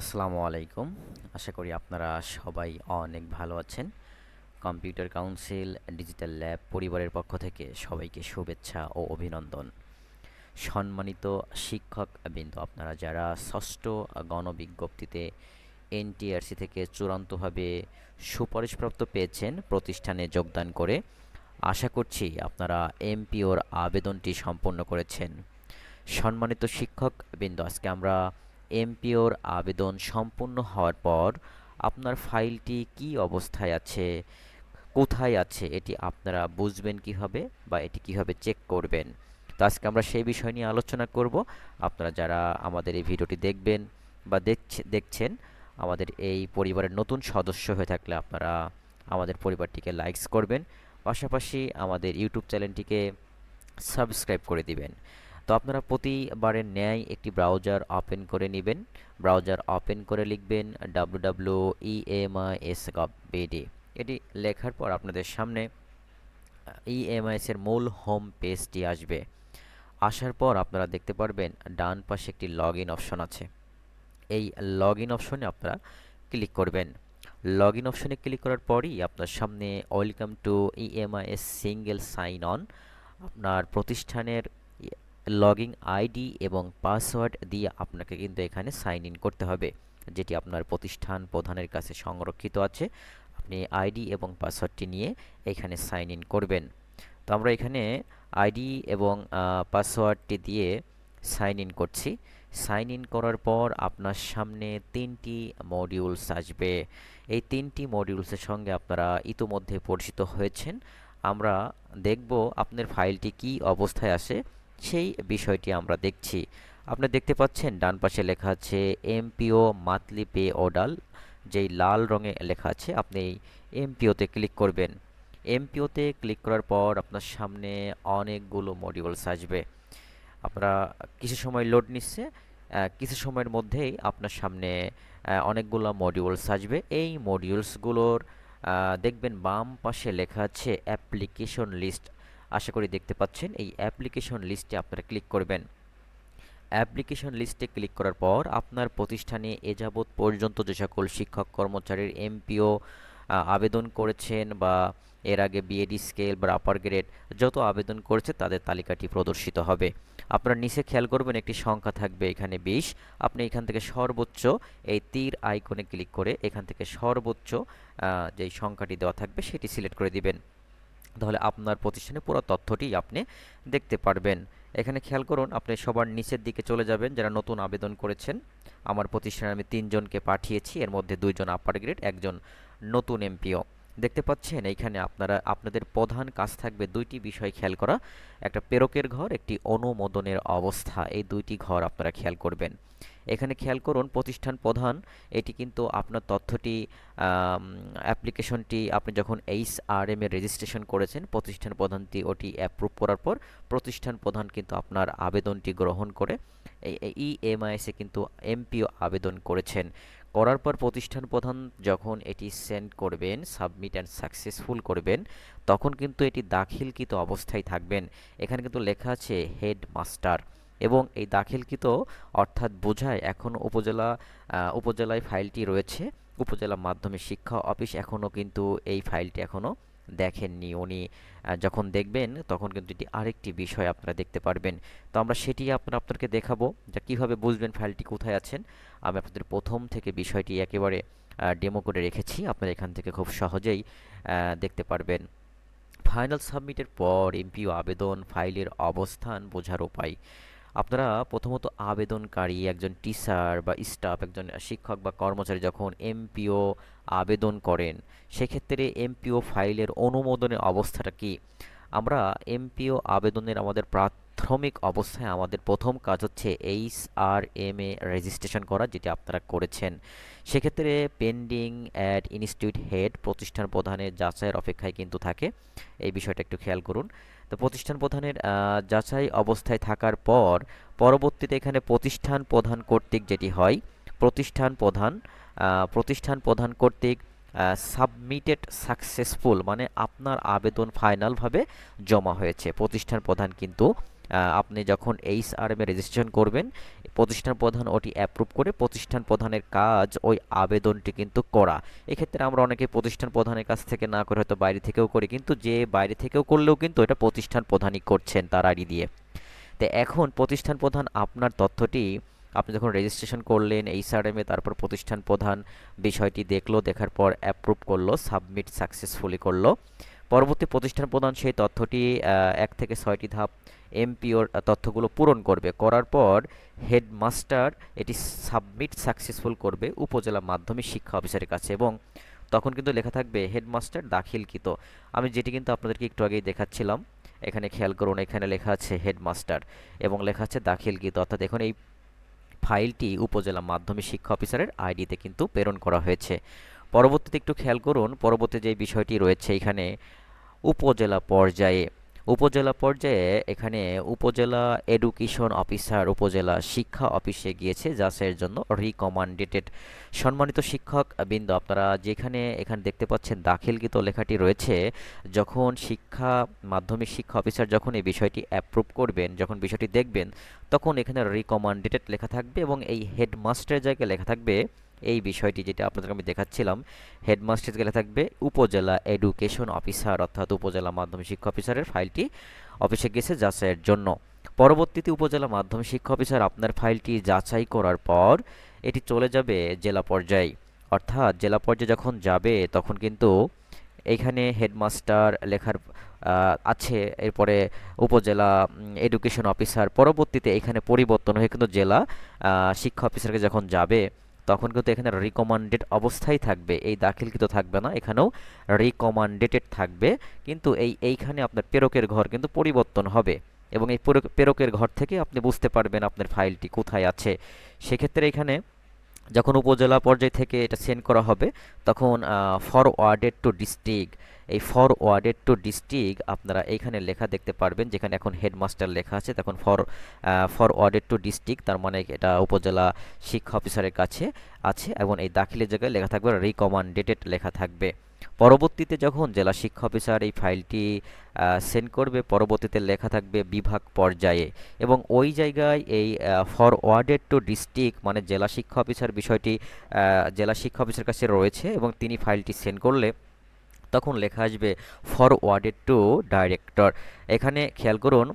আসসালামু আলাইকুম। আশা করি আপনারা সবাই অনেক ভালো আছেন। কম্পিউটার কাউন্সিল ডিজিটাল ল্যাব পরিবারের পক্ষ থেকে সবাইকে শুভেচ্ছা ও অভিনন্দন। সম্মানিত শিক্ষকবৃন্দ, আপনারা যারা ষষ্ঠ গণবিজ্ঞপ্তিতে এনটিআরসি থেকে চূড়ান্তভাবে সুপারিশপ্রাপ্ত পেয়েছেন প্রতিষ্ঠানে যোগদান করে, আশা করছি আপনারা এমপিওর আবেদনটি সম্পন্ন করেছেন। সম্মানিত শিক্ষকবৃন্দ, আজকে আমরা এমপিওর আবেদন সম্পূর্ণ হওয়ার পর আপনার ফাইলটি কী অবস্থায় আছে, কোথায় আছে, এটি আপনারা বুঝবেন কিভাবে বা এটি কিভাবে চেক করবেন। তো আজকে আমরা সেই বিষয় নিয়ে আলোচনা করব। আপনারা যারা আমাদের এই ভিডিওটি দেখবেন বা দেখছেন, আমাদের এই পরিবারের নতুন সদস্য হয়ে থাকলে আপনারা আমাদের পরিবারটিকে লাইকস করবেন, পাশাপাশি আমাদের ইউটিউব চ্যানেলটিকে সাবস্ক্রাইব করে দিবেন। তো আপনারা প্রতিবারের ন্যায় একটি ব্রাউজার ওপেন করে নেবেন। ব্রাউজার ওপেন করে লিখবেন www.emis.gov.bd। এটি লেখার পর আপনাদের সামনে ইএমআইএস এর মূল হোম পেজটি আসবে। আসার পর আপনারা দেখতে পারবেন ডান পাশে একটি লগ ইন অপশন আছে। এই লগ ইন অপশনে আপনারা ক্লিক করবেন। লগ ইন অপশনে ক্লিক করার পরই আপনার সামনে welcome to EMIS single sign on, আপনার প্রতিষ্ঠানের লগইন আইডি এবং পাসওয়ার্ড দিয়ে আপনাকে কিন্তু এখানে সাইন ইন করতে হবে, যেটি আপনার প্রতিষ্ঠান প্রধানের কাছে সংরক্ষিত আছে। আপনি আইডি এবং পাসওয়ার্ডটি নিয়ে এখানে সাইন ইন করবেন। তো আমরা এখানে আইডি এবং পাসওয়ার্ডটি দিয়ে সাইন ইন করছি। সাইন ইন করার পর আপনার সামনে তিনটি মডিউলস আসবে। এই তিনটি মডিউলসের সঙ্গে আপনারা ইতোমধ্যে পরিচিত হয়েছেন। আমরা দেখব আপনার ফাইলটি কী অবস্থায় আসে, সেই বিষয়টি আমরা দেখছি। আপনি দেখতে পাচ্ছেন ডান পাশে লেখা আছে এমপিও মান্থলি পে অর্ডার, যেই লাল রঙে লেখা আছে। আপনি এই এমপিওতে ক্লিক করবেন। এমপিওতে ক্লিক করার পর আপনার সামনে অনেকগুলো মডিউলস আসবে। আপনারা কিছু সময় লোড নিচ্ছে, কিছু সময়ের মধ্যেই আপনার সামনে অনেকগুলো মডিউলস আসবে। এই মডিউলসগুলোর দেখবেন বাম পাশে লেখা আছে অ্যাপ্লিকেশন লিস্ট। আশা করি দেখতে পাচ্ছেন। এই অ্যাপ্লিকেশন লিস্টে আপনারা ক্লিক করবেন। অ্যাপ্লিকেশন লিস্টে ক্লিক করার পর আপনার প্রতিষ্ঠানে এ যাবৎ পর্যন্ত যে সকল শিক্ষক কর্মচারীর এমপিও আবেদন করেছেন বা এর আগে বিএডি স্কেল বা আপার গ্রেড যত আবেদন করেছে তাদের তালিকাটি প্রদর্শিত হবে। আপনার নিচে খেয়াল করবেন একটি সংখ্যা থাকবে এখানে 20। আপনি এখান থেকে সর্বোচ্চ এই তীর আইকনে ক্লিক করে এখান থেকে সর্বোচ্চ যেই সংখ্যাটি দেওয়া থাকবে সেটি সিলেক্ট করে দিবেন। তাহলে আপনার প্রতিষ্ঠানে পুরো তথ্যটি আপনি দেখতে পারবেন। এখানে খেয়াল করুন, আপনি সবার নিচের দিকে চলে যাবেন যারা নতুন আবেদন করেছেন। আমার প্রতিষ্ঠানে আমি 3 জনকে পাঠিয়েছি, এর মধ্যে 2 জন আপার গ্রেড, একজন নতুন এমপিও। দেখতে পাচ্ছেন এইখানে আপনাদের প্রধান কাজ থাকবে দুইটি বিষয় খেয়াল করা, একটা প্রেরকের ঘর, একটি অনুমোদনের অবস্থা। এই দুইটি ঘর আপনারা খেয়াল করবেন। এখানে খেয়াল করুন প্রতিষ্ঠান প্রধান, এটি কিন্তু আপনার তথ্যটি অ্যাপ্লিকেশনটি আপনি যখন এইচআরএম এর রেজিস্ট্রেশন করেছেন, প্রতিষ্ঠান প্রধানটি ওটি অ্যাপ্রুভ করার পর প্রতিষ্ঠান প্রধান কিন্তু আপনার আবেদনটি গ্রহণ করে ইএমআইএস এ কিন্তু এমপিও আবেদন করেছেন। করার পর প্রতিষ্ঠান প্রধান যখন এটি সেন্ড করবেন, সাবমিট অ্যান্ড সাকসেসফুল করবেন, তখন কিন্তু এটি দাখিলকৃত অবস্থায় থাকবেন। এখানে কিন্তু লেখা আছে হেডমাস্টার, এবং এই দাখিলকৃত অর্থাৎ বোঝায় এখন উপজেলায় ফাইলটি রয়েছে। উপজেলা মাধ্যমিক শিক্ষা অফিস এখনও কিন্তু এই ফাইলটি এখনও দেখেননি উনি। যখন দেখবেন তখন কিন্তু এটি আরেকটি বিষয় আপনারা দেখতে পারবেন। তো আমরা সেটি আপনাদেরকে দেখাবো যে কীভাবে বুঝবেন ফাইলটি কোথায় আছেন। আমি আপনাদের প্রথম থেকে বিষয়টি একেবারে ডেমো করে রেখেছি, আপনারা এখান থেকে খুব সহজেই দেখতে পারবেন। ফাইনাল সাবমিটের পর এমপিও আবেদন ফাইলের অবস্থান বোঝার উপায়। আপনারা প্রথমত আবেদনকারী একজন টিচার বা স্টাফ, একজন শিক্ষক বা কর্মচারী যখন এমপিও আবেদন করেন, সেক্ষেত্রে এমপিও ফাইলের অনুমোদনের অবস্থাটা কি। আমরা এমপিও আবেদনের আমাদের প্রাথমিক অবস্থায় আমাদের প্রথম কাজ হচ্ছে এইচআরএম এ রেজিস্ট্রেশন করা, যেটি আপনারা করেছেন। সেক্ষেত্রে পেন্ডিং অ্যাট ইনস্টিটিউট হেড, প্রতিষ্ঠান প্রধানের যাচাইয়ের অপেক্ষায় কিন্তু থাকে। এই বিষয়টা একটু খেয়াল করুন। তো প্রতিষ্ঠান প্রধানের যাচাই অবস্থায় থাকার পর পরবর্তীতে এখানে প্রতিষ্ঠান প্রধান কর্তৃক যেটি হয়, প্রতিষ্ঠান প্রধান কর্তৃক সাবমিটেড সাকসেসফুল, মানে আপনার আবেদন ফাইনালভাবে জমা হয়েছে। প্রতিষ্ঠান প্রধান কিন্তু আপনি যখন এইচআরএম এ রেজিস্ট্রেশন করবেন, প্রতিষ্ঠান প্রধান ওটি অ্যাপ্রুভ করে প্রতিষ্ঠান প্রধানের কাজ ওই আবেদনটি কিন্তু করা। এক্ষেত্রে আমরা অনেকে প্রতিষ্ঠান প্রধানের কাছ থেকে না করে হয়তো বাইরে থেকেও করি, কিন্তু যে বাইরে থেকেও করলেও কিন্তু এটা প্রতিষ্ঠান প্রধানই করছেন তার আইডি দিয়ে। তো এখন প্রতিষ্ঠান প্রধান আপনার তথ্যটি আপনি যখন রেজিস্ট্রেশন করলেন এইচআরএমে, তারপর প্রতিষ্ঠান প্রধান বিষয়টি দেখলো, দেখার পর অ্যাপ্রুভ করলো, সাবমিট সাকসেসফুলি করলো। পরবর্তী প্রতিষ্ঠান প্রধান সেই তথ্যটি 1 থেকে 6টি ধাপ এমপিওর তথ্যগুলো পূরণ করবে, করার পর হেডমাস্টার এটি সাবমিট সাকসেসফুল করবে উপজেলা মাধ্যমিক শিক্ষা অফিসারের কাছে, এবং তখন কিন্তু লেখা থাকবে হেডমাস্টার দাখিলকৃত। আমি যেটি কিন্তু আপনাদেরকে একটু আগেই দেখাচ্ছিলাম, এখানে খেয়াল করুন, এখানে লেখা আছে হেডমাস্টার এবং লেখা আছে দাখিলকৃত, অর্থাৎ এখন এই ফাইলটি উপজেলা মাধ্যমিক শিক্ষা অফিসারের আইডিতে কিন্তু প্রেরণ করা হয়েছে। পরবর্তীতে একটু খেয়াল করুন, পরবর্তী যে বিষয়টি রয়েছে এখানে উপজেলা পর্যায়ে এখানে উপজেলা এডুকেশন অফিসার উপজেলা শিক্ষা অফিসে গিয়েছে যাচাইয়ের জন্য রিকমান্ডেটেড। সম্মানিত শিক্ষক বৃন্দ, আপনারা এখানে দেখতে পাচ্ছেন দাখিলকৃত লেখাটি রয়েছে, যখন মাধ্যমিক শিক্ষা অফিসার যখন এই বিষয়টি অ্যাপ্রুভ করবেন, যখন বিষয়টি দেখবেন, তখন এখানে রিকমান্ডেটেড লেখা থাকবে এবং এই হেডমাস্টারের জায়গায় লেখা থাকবে এই বিষয়টি যেটা আপনাদের আমি দেখাচ্ছিলাম, হেডমাস্টার গেলে থাকবে উপজেলা এডুকেশন অফিসার, অর্থাৎ উপজেলা মাধ্যমিক শিক্ষা অফিসারের ফাইলটি অফিসে গেছে যাচাইয়ের জন্য। পরবর্তীতে উপজেলা মাধ্যমিক শিক্ষা অফিসার আপনার ফাইলটি যাচাই করার পর এটি চলে যাবে জেলা পর্যায়ে, অর্থাৎ জেলা পর্যায়ে যখন যাবে তখন কিন্তু এইখানে হেডমাস্টার লেখার আছে, এরপরে উপজেলা এডুকেশন অফিসার, পরবর্তীতে এখানে পরিবর্তন হয়ে কিন্তু জেলা শিক্ষা অফিসারকে যখন যাবে তখন কিন্তু এখানে রিকমান্ডেড অবস্থায় থাকবে, এই দাখিলকৃত থাকবে না, এখানেও রিকমান্ডেটেড থাকবে। কিন্তু এইখানে আপনার প্রেরকের ঘর কিন্তু পরিবর্তন হবে এবং এই প্রেরকের ঘর থেকে আপনি বুঝতে পারবেন আপনার ফাইলটি কোথায় আছে। সেক্ষেত্রে এখানে যখন উপজেলা পর্যায় থেকে এটা সেন্ড করা হবে তখন ফরওয়ার্ডেড টু ডিস্ট্রিক্ট, এই ফরওয়ার্ডেড টু ডিস্ট্রিক্ট আপনারা এইখানে লেখা দেখতে পারবেন, যেখানে এখন হেডমাস্টার লেখা আছে তখন ফরওয়ার্ডেড টু ডিস্ট্রিক্ট, তার মানে এটা উপজেলা শিক্ষা অফিসারের কাছে আছে এবং এই দাখিলের জায়গায় লেখা থাকবে রিকমান্ডেটেড লেখা থাকবে। পরবর্তীতে যখন জেলা শিক্ষা অফিসার এই ফাইলটি সেন্ড করবে, পরবর্তীতে লেখা থাকবে বিভাগ পর্যায়ে এবং ওই জায়গায় এই ফরওয়ার্ডেড টু ডিস্ট্রিক্ট মানে জেলা শিক্ষা অফিসার বিষয়টি জেলা শিক্ষা অফিসার কাছে রয়েছে এবং তিনি ফাইলটি সেন্ড করলে তখন লেখা আসবে ফরওয়ার্ডেড টু ডাইরেক্টর। এখানে খেয়াল করুন,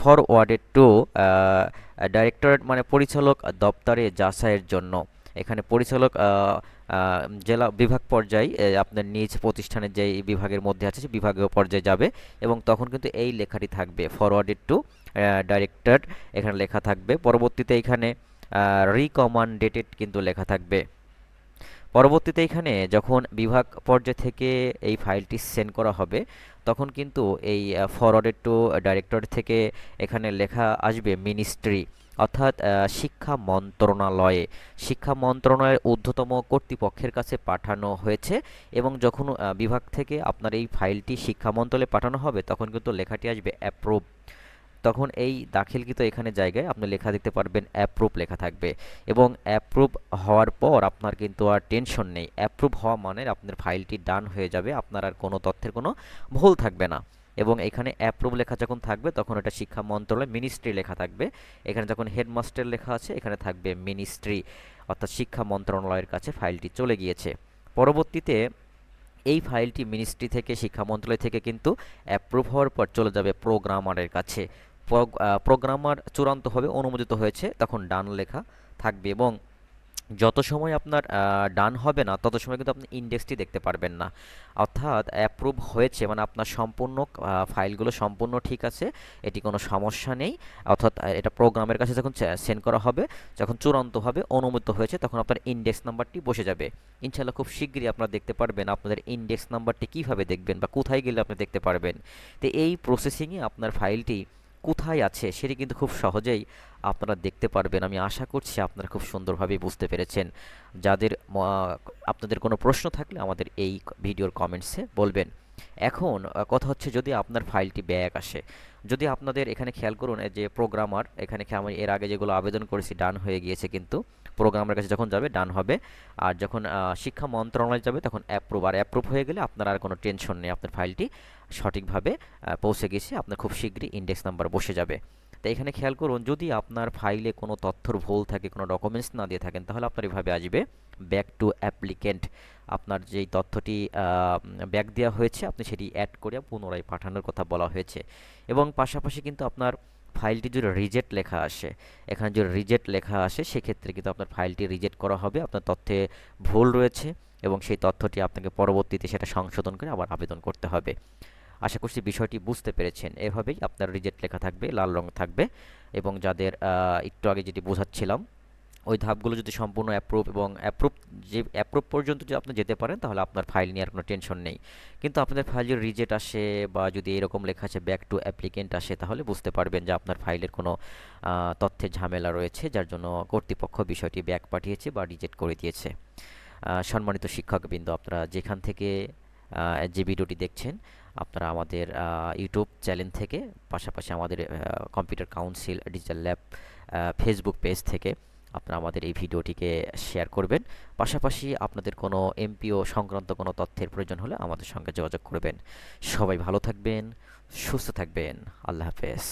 ফরওয়ার্ডেড টু ডাইরেক্টরেট মানে পরিচালক দপ্তরে যাচাইয়ের জন্য। এখানে পরিচালক জেলা বিভাগ পর্যায়ে আপনার নিজ প্রতিষ্ঠানের যে বিভাগের মধ্যে আছে সে বিভাগীয় পর্যায়ে যাবে এবং তখন কিন্তু এই লেখাটি থাকবে ফরওয়ার্ডেড টু ডাইরেক্টর, এখানে লেখা থাকবে। পরবর্তীতে এখানে রিকমান্ডেটেড কিন্তু লেখা থাকবে। পরবর্তীতে এখানে যখন বিভাগ পর্যায় থেকে এই ফাইলটি সেন্ড করা হবে তখন কিন্তু এই ফরওয়ার্ডেড টু ডাইরেক্টর থেকে এখানে লেখা আসবে মিনিস্ট্রি, অর্থাৎ শিক্ষা মন্ত্রণালয়ের ঊর্ধ্বতম কর্তৃপক্ষের কাছে পাঠানো হয়েছে এবং যখন বিভাগ থেকে আপনার এই ফাইলটি শিক্ষা মন্ত্রণালয়ে পাঠানো হবে তখন কিন্তু লেখাটি আসবে অ্যাপ্রুভ। তখন এই দাখিলকৃত এখানে জায়গায় আপনি লেখা দেখতে পারবেন অ্যাপ্রুভ লেখা থাকবে এবং অ্যাপ্রুভ হওয়ার পর আপনার কিন্তু আর টেনশন নেই, অ্যাপ্রুভ হওয়া মানে আপনার ফাইলটি ডান হয়ে যাবে, আপনার আর কোনো তথ্যের কোনো ভুল থাকবে না। এবং এখানে অ্যাপ্রুভ লেখা যখন থাকবে তখন এটা শিক্ষা মন্ত্রণালয় মিনিস্ট্রি লেখা থাকবে, এখানে যখন হেডমাস্টার লেখা আছে এখানে থাকবে মিনিস্ট্রি, অর্থাৎ শিক্ষা মন্ত্রণালয়ের কাছে ফাইলটি চলে গিয়েছে। পরবর্তীতে এই ফাইলটি মিনিস্ট্রি থেকে শিক্ষা মন্ত্রণালয় থেকে কিন্তু অ্যাপ্রুভ হওয়ার পর চলে যাবে প্রোগ্রামারের কাছে। প্রোগ্রামার চূড়ান্তভাবে অনুমোদিত হয়েছে তখন ডান লেখা থাকবে এবং যত সময় আপনার ডান হবে না তত সময় কিন্তু আপনি ইন্ডেক্সটি দেখতে পারবেন না, অর্থাৎ অ্যাপ্রুভ হয়েছে মানে আপনার সম্পূর্ণ ফাইলগুলো সম্পূর্ণ ঠিক আছে, এটি কোনো সমস্যা নেই, অর্থাৎ এটা প্রোগ্রামের কাছে যখন সেন্ড করা হবে, যখন চূড়ান্তভাবে অনুমোদিত হয়েছে তখন আপনার ইন্ডেক্স নাম্বারটি বসে যাবে। ইনশাআল্লাহ খুব শীঘ্রই আপনারা দেখতে পারবেন আপনাদের ইন্ডেক্স নাম্বারটি কীভাবে দেখবেন বা কোথায় গেলে আপনি দেখতে পারবেন। তো এই প্রসেসিংয়ে আপনার ফাইলটি কোথায় আছে সেটি কিন্তু খুব সহজেই আপনারা দেখতে পারবেন। আমি আশা করছি আপনারা খুব সুন্দরভাবে বুঝতে পেরেছেন। যাদের আপনাদের কোনো প্রশ্ন থাকলে আমাদের এই ভিডিওর কমেন্টসে বলবেন। এখন কথা হচ্ছে যদি আপনার ফাইলটি ব্যাক আসে, যদি আপনাদের এখানে খেয়াল করুন যে প্রোগ্রামার এখানে আমি এর আগে যেগুলো আবেদন করেছি ডান হয়ে গিয়েছে, কিন্তু প্রোগ্রামের কাছে যখন যাবে ডান হবে আর যখন শিক্ষা মন্ত্রণালয় যাবে তখন অ্যাপ্রুভ, আর অ্যাপ্রুভ হয়ে গেলে আপনার আর কোনো টেনশন নেই, আপনার ফাইলটি সঠিকভাবে পৌঁছে গেছে, আপনার খুব শীঘ্রই ইন্ডেক্স নাম্বার বসে যাবে। তো তো এখানে খেয়াল করুন, যদি আপনার ফাইলে কোনো তথ্যর ভুল থাকে, কোনো ডকুমেন্টস না দিয়ে থাকেন, তাহলে আপনার এভাবে আসবে ব্যাক টু অ্যাপ্লিকেন্ট। আপনার যেই তথ্যটি ব্যাক দেওয়া হয়েছে আপনি সেটি অ্যাড করে পুনরায় পাঠানোর কথা বলা হয়েছে। এবং পাশাপাশি কিন্তু আপনার ফাইলটি যদি রিজেক্ট লেখা আসে, এখানে যদি রিজেক্ট লেখা আসে সেক্ষেত্রে কিন্তু আপনার ফাইলটি রিজেক্ট করা হবে, আপনার তথ্যে ভুল রয়েছে এবং সেই তথ্যটি আপনাকে পরবর্তীতে সেটা সংশোধন করে আবার আবেদন করতে হবে। আশা করছি বিষয়টি বুঝতে পেরেছেন। এভাবেই আপনার রিজেক্ট লেখা থাকবে, লাল রং থাকবে। এবং যাদের একটু আগে যেটি বোঝাচ্ছিলাম, ওই ধাপগুলো যদি সম্পূর্ণ অ্যাপ্রুভ এবং অ্যাপ্রুভ পর্যন্ত যদি আপনি যেতে পারেন, তাহলে আপনার ফাইল নিয়ে আর কোনো টেনশন নেই। কিন্তু আপনাদের ফাইল যদি রিজেক্ট আসে বা যদি এরকম লেখা আছে ব্যাক টু অ্যাপ্লিকেন্ট আসে, তাহলে বুঝতে পারবেন যে আপনার ফাইলের কোনো তথ্যের ঝামেলা রয়েছে, যার জন্য কর্তৃপক্ষ বিষয়টি ব্যাক পাঠিয়েছে বা রিজেক্ট করে দিয়েছে। সম্মানিত শিক্ষকবৃন্দ, আপনারা যেখান থেকে যে ভিডিওটি দেখছেন, আপনারা আমাদের ইউটিউব চ্যানেল থেকে, পাশাপাশি আমাদের computer council digital lab Facebook page থেকে আপনারা আমাদের এই ভিডিওটিকে শেয়ার করবেন। পাশাপাশি আপনাদের কোনো এমপিও সংক্রান্ত কোনো তথ্যের প্রয়োজন হলে আমাদের সঙ্গে যোগাযোগ করবেন। সবাই ভালো থাকবেন, সুস্থ থাকবেন। আল্লাহ হাফেজ।